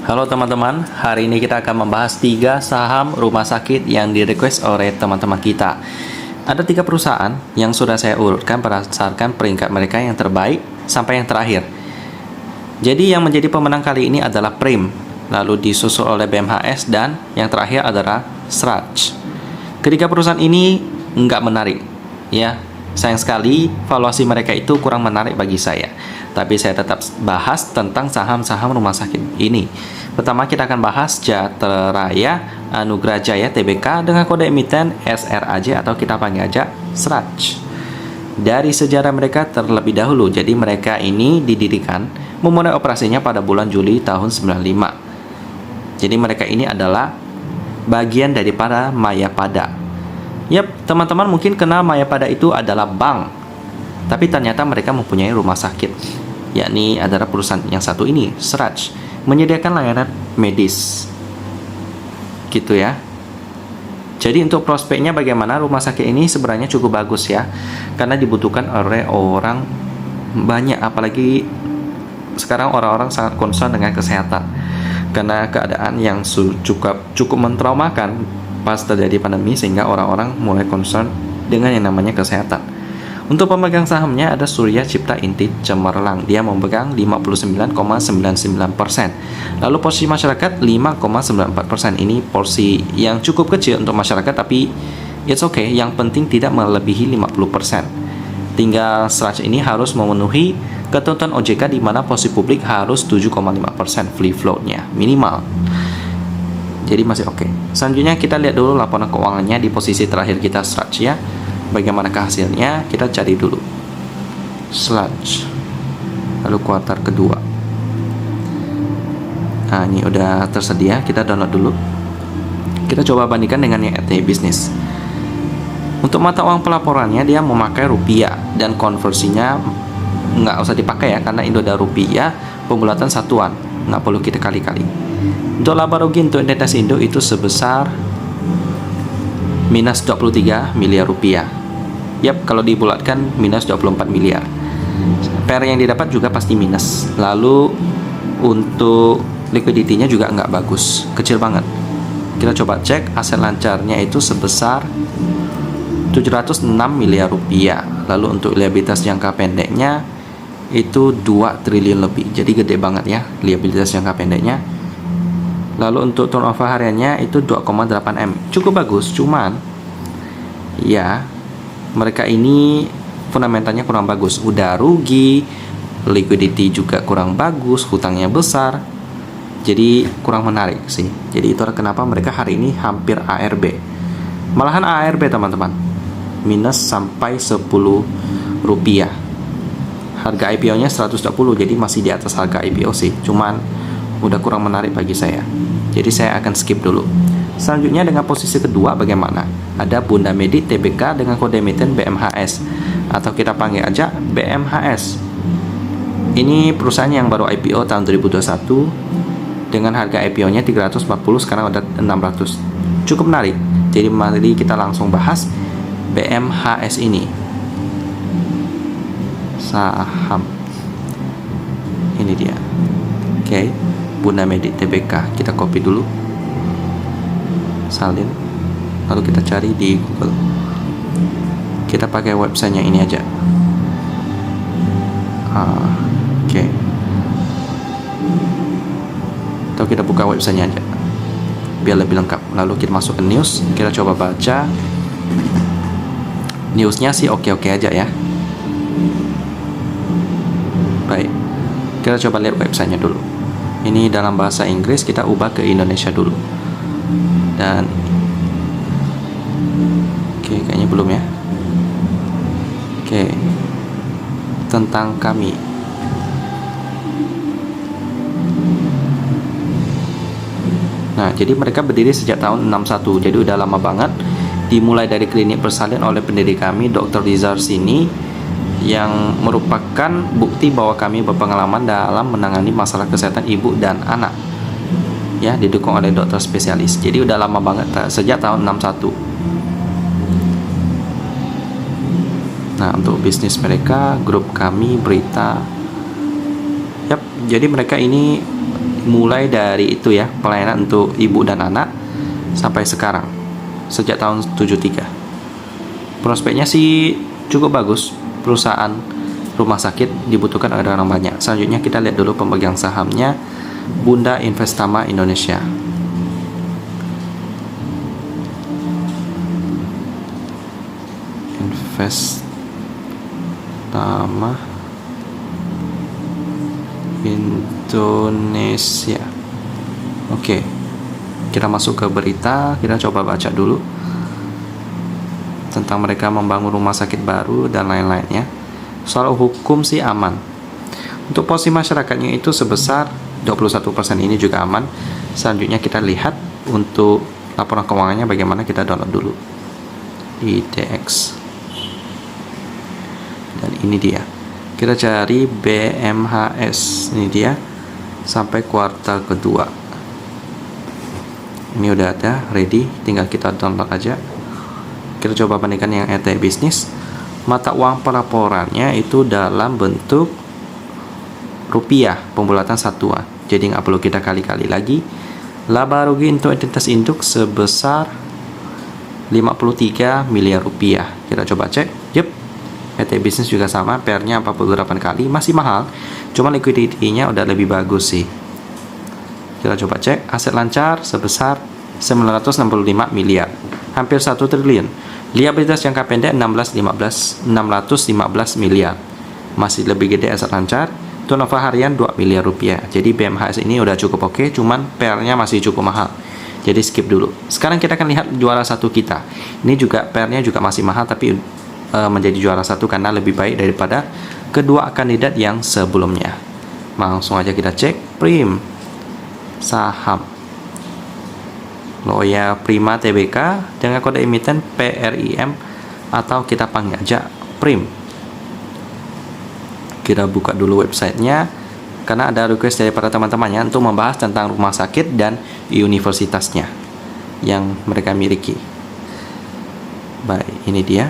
Halo teman-teman, hari ini kita akan membahas 3 saham rumah sakit yang di-request oleh teman-teman kita. Ada 3 perusahaan yang sudah saya urutkan berdasarkan peringkat mereka yang terbaik sampai yang terakhir. Jadi yang menjadi pemenang kali ini adalah Prim, lalu disusul oleh BMHS, dan yang terakhir adalah Sraj. Ketiga perusahaan ini nggak menarik, ya. Sayang sekali, valuasi mereka itu kurang menarik bagi saya. Tapi saya tetap bahas tentang saham-saham rumah sakit ini. Pertama kita akan bahas Jatera Raya Anugrah Jaya Tbk dengan kode emiten SRAJ atau kita panggil aja Sraj. Dari sejarah mereka terlebih dahulu, jadi mereka ini didirikan memulai operasinya pada bulan Juli tahun 95. Jadi mereka ini adalah bagian daripada Mayapada. Yap, teman-teman mungkin kenal Mayapada itu adalah bank, tapi ternyata mereka mempunyai rumah sakit, yakni adalah perusahaan yang satu ini, Sraj, menyediakan layanan medis. Gitu ya. Jadi untuk prospeknya bagaimana, rumah sakit ini sebenarnya cukup bagus ya, karena dibutuhkan oleh orang banyak, apalagi sekarang orang-orang sangat concern dengan kesehatan. Karena keadaan yang cukup mentraumakan pas terjadi pandemi, sehingga orang-orang mulai concern dengan yang namanya kesehatan. Untuk pemegang sahamnya ada Surya Cipta Inti Cemerlang, dia memegang 59,99%. Lalu porsi masyarakat 5,94%. Ini porsi yang cukup kecil untuk masyarakat, tapi it's okay, yang penting tidak melebihi 50%. Tinggal Sraj ini harus memenuhi ketentuan OJK, di mana porsi publik harus 7,5% free float-nya minimal. Jadi masih oke. Selanjutnya kita lihat dulu laporan keuangannya di posisi terakhir kita, Sraj ya. Bagaimanakah hasilnya? Kita cari dulu Sraj, lalu kuartal kedua. Nah ini udah tersedia, kita download dulu. Kita coba bandingkan dengan yang RT Business. Untuk mata uang pelaporannya dia memakai rupiah, dan konversinya nggak usah dipakai ya, karena Indo dan rupiah pembulatan satuan, nggak perlu kita kali-kali. Untuk laba rugi untuk entitas Indo itu sebesar minus 23 miliar rupiah. Yap, kalau dibulatkan minus 24 miliar. PR yang didapat juga pasti minus. Lalu untuk liquidity-nya juga nggak bagus, kecil banget. Kita coba cek aset lancarnya itu sebesar 706 miliar rupiah. Lalu untuk liabilitas jangka pendeknya itu 2 triliun lebih. Jadi gede banget ya liabilitas jangka pendeknya. Lalu untuk turnover hariannya itu 2,8 M. Cukup bagus, cuman ya mereka ini fundamentalnya kurang bagus. Udah rugi, liquidity juga kurang bagus, hutangnya besar. Jadi kurang menarik sih. Jadi itu kenapa mereka hari ini hampir ARB. Malahan ARB teman-teman. Minus sampai 10 rupiah. Harga IPO-nya 120, jadi masih di atas harga IPO sih. Cuman udah kurang menarik bagi saya. Jadi saya akan skip dulu. Selanjutnya dengan posisi kedua bagaimana? Ada Bunda Medi Tbk dengan kode emiten BMHS, atau kita panggil aja BMHS. Ini perusahaan yang baru IPO tahun 2021 dengan harga IPO-nya 340, sekarang udah 600. Cukup menarik. Jadi mari kita langsung bahas BMHS ini. Saham ini dia. Oke. Bunda Medi Tbk, kita copy dulu, salin, lalu kita cari di Google. Kita pakai websitenya ini aja. Oke. Atau kita buka websitenya aja biar lebih lengkap. Lalu kita masuk ke news, kita coba baca. Newsnya sih oke-oke aja ya. Baik, kita coba lihat websitenya dulu. Ini dalam bahasa Inggris, kita ubah ke Indonesia dulu. Dan oke, kayaknya belum ya. Oke. Tentang kami. Nah, jadi mereka berdiri sejak tahun 61. Jadi udah lama banget. Dimulai dari klinik bersalin oleh pendiri kami, Dr. Rizal Sini, yang merupakan bukti bahwa kami berpengalaman dalam menangani masalah kesehatan ibu dan anak. Ya, didukung oleh dokter spesialis. Jadi udah lama banget, sejak tahun 61. Nah, untuk bisnis mereka, grup kami, berita. Yap, jadi mereka ini mulai dari itu ya, pelayanan untuk ibu dan anak sampai sekarang, sejak tahun 73. Prospeknya sih cukup bagus. Perusahaan rumah sakit dibutuhkan oleh orang banyak. Selanjutnya kita lihat dulu pemegang sahamnya, Bunda Investama Indonesia. Investama Indonesia. Oke, kita masuk ke berita. Kita coba baca dulu tentang mereka membangun rumah sakit baru dan lain-lainnya. Soal hukum sih aman. Untuk porsi masyarakatnya itu sebesar 21%, ini juga aman. Selanjutnya kita lihat untuk laporan keuangannya bagaimana. Kita download dulu IDX. Dan ini dia. Kita cari BMHS. Ini dia sampai kuartal kedua. Ini udah ada, ready. Tinggal kita download aja. Kita coba bandingkan yang ET bisnis. Mata uang pelaporannya itu dalam bentuk rupiah, pembulatan satuan. Jadi nggak perlu kita kali-kali lagi. Laba rugi untuk entitas induk sebesar 53 miliar rupiah. Kita coba cek. Yep. ET bisnis juga sama, PR-nya 48 kali, masih mahal. Cuma liquidity-nya udah lebih bagus sih. Kita coba cek. Aset lancar sebesar 965 miliar. Hampir 1 triliun. Liabilitas jangka pendek 615 miliar. Masih lebih gede aset lancar. Turnover harian 2 miliar rupiah. Jadi BMHS ini udah cukup oke, cuman PR-nya masih cukup mahal. Jadi skip dulu. Sekarang kita akan lihat juara satu kita. Ini juga PR-nya juga masih mahal, tapi menjadi juara satu karena lebih baik daripada kedua kandidat yang sebelumnya. Langsung aja kita cek Prim saham Loya Prima Tbk dengan kode emiten PRIM atau kita panggil aja Prim. Kita buka dulu websitenya karena ada request dari para teman-temannya untuk membahas tentang rumah sakit dan universitasnya yang mereka miliki. Baik, ini dia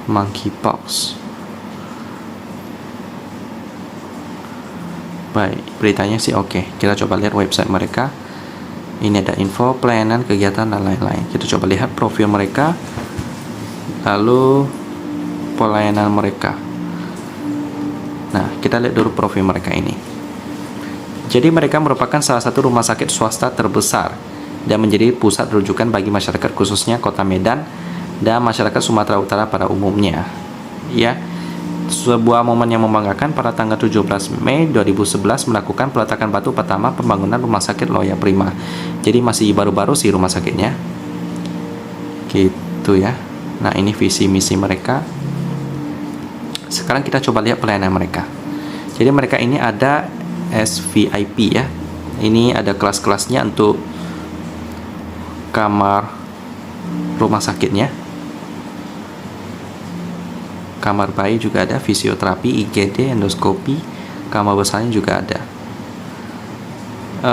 Monkeypox. Baik, beritanya sih oke. Kita coba lihat website mereka. Ini ada info, pelayanan, kegiatan, dan lain-lain. Kita coba lihat profil mereka, lalu pelayanan mereka. Nah, kita lihat dulu profil mereka ini. Jadi mereka merupakan salah satu rumah sakit swasta terbesar dan menjadi pusat rujukan bagi masyarakat khususnya Kota Medan dan masyarakat Sumatera Utara pada umumnya. Ya, sebuah momen yang membanggakan. Pada tanggal 17 Mei 2011 melakukan peletakan batu pertama pembangunan rumah sakit Loya Prima. Jadi masih baru-baru sih rumah sakitnya. Gitu ya. Nah, ini visi misi mereka. Sekarang kita coba lihat pelayanan mereka. Jadi mereka ini ada SVIP ya. Ini ada kelas-kelasnya untuk kamar rumah sakitnya. Kamar bayi juga ada, fisioterapi, IGD, endoskopi, kamar besarnya juga ada.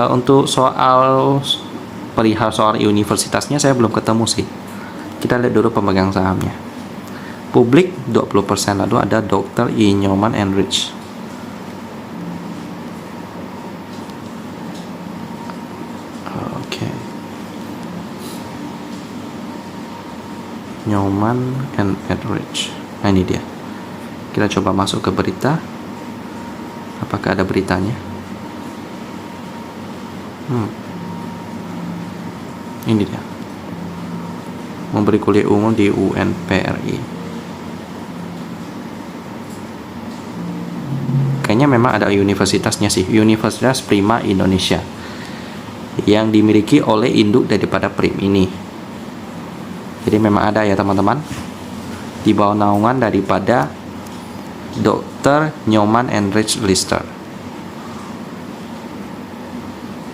Untuk perihal soal universitasnya saya belum ketemu sih. Kita lihat dulu pemegang sahamnya. Publik 20%, lalu ada Dr. E. Nyoman Enrich. Oke. Nyoman and Enrich. Nah, ini dia. Kita coba masuk ke berita. Apakah ada beritanya? Ini dia. Memberi kuliah umum di UNPRI. Kayaknya memang ada universitasnya sih. Universitas Prima Indonesia. Yang dimiliki oleh induk daripada Prim ini. Jadi memang ada ya teman-teman. Di bawah naungan daripada Dr. Nyoman Enrich Lister.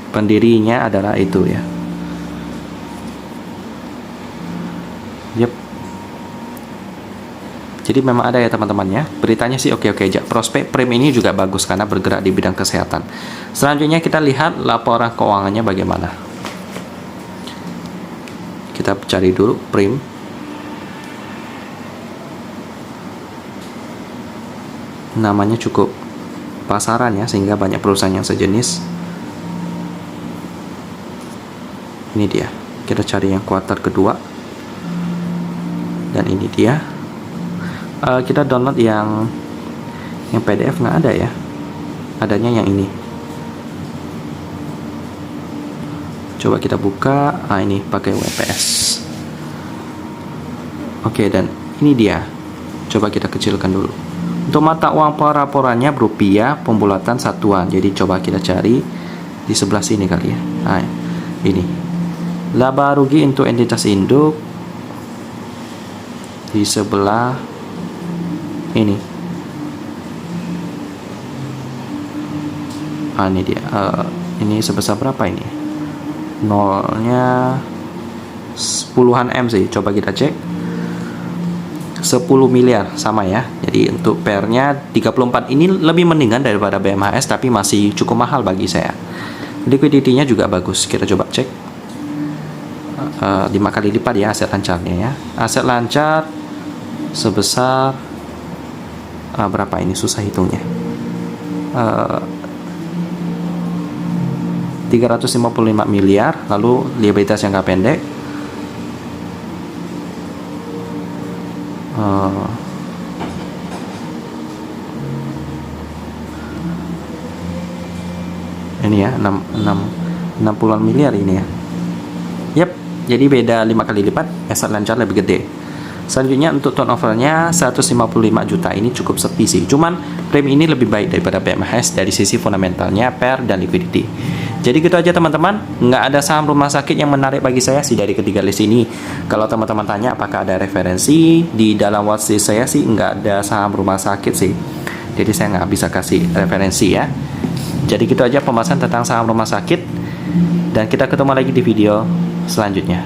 Pendirinya adalah itu ya. Yep. Jadi memang ada ya teman-temannya. Beritanya sih oke-oke aja. Prospek Prim ini juga bagus karena bergerak di bidang kesehatan. Selanjutnya kita lihat laporan keuangannya bagaimana. Kita cari dulu Prim. Namanya cukup pasaran ya, sehingga banyak perusahaan yang sejenis. Ini dia, kita cari yang kuartal kedua, dan ini dia. Kita download yang PDF nggak ada ya, adanya yang ini. Coba kita buka, ini pakai WPS. Oke, dan ini dia. Coba kita kecilkan dulu. Untuk mata uang pelaporannya rupiah pembulatan satuan. Jadi coba kita cari di sebelah sini kali ya. Nah, ini. Laba rugi untuk entitas induk di sebelah ini. Ini dia. Ini sebesar berapa ini? Nolnya puluhan M sih. Coba kita cek. 10 miliar sama ya. Jadi untuk pernya 34 ini lebih mendingan daripada BMHS, tapi masih cukup mahal bagi saya. Liquidity-nya juga bagus. Kita coba cek. 5 kali lipat ya aset lancarnya ya. Aset lancar sebesar berapa ini, susah hitungnya. 355 miliar. Lalu liabilitas jangka pendek ini ya 60-an miliar ini ya. Yap, jadi beda 5 kali lipat, aset lancar lebih gede. Selanjutnya untuk turnovernya 155 juta, ini cukup sepi sih. Cuman premi ini lebih baik daripada BMHS dari sisi fundamentalnya, PER dan liquidity. Jadi gitu aja teman-teman, nggak ada saham rumah sakit yang menarik bagi saya sih dari ketiga list ini. Kalau teman-teman tanya apakah ada referensi, di dalam watchlist saya sih nggak ada saham rumah sakit sih. Jadi saya nggak bisa kasih referensi ya. Jadi gitu aja pembahasan tentang saham rumah sakit. Dan kita ketemu lagi di video selanjutnya.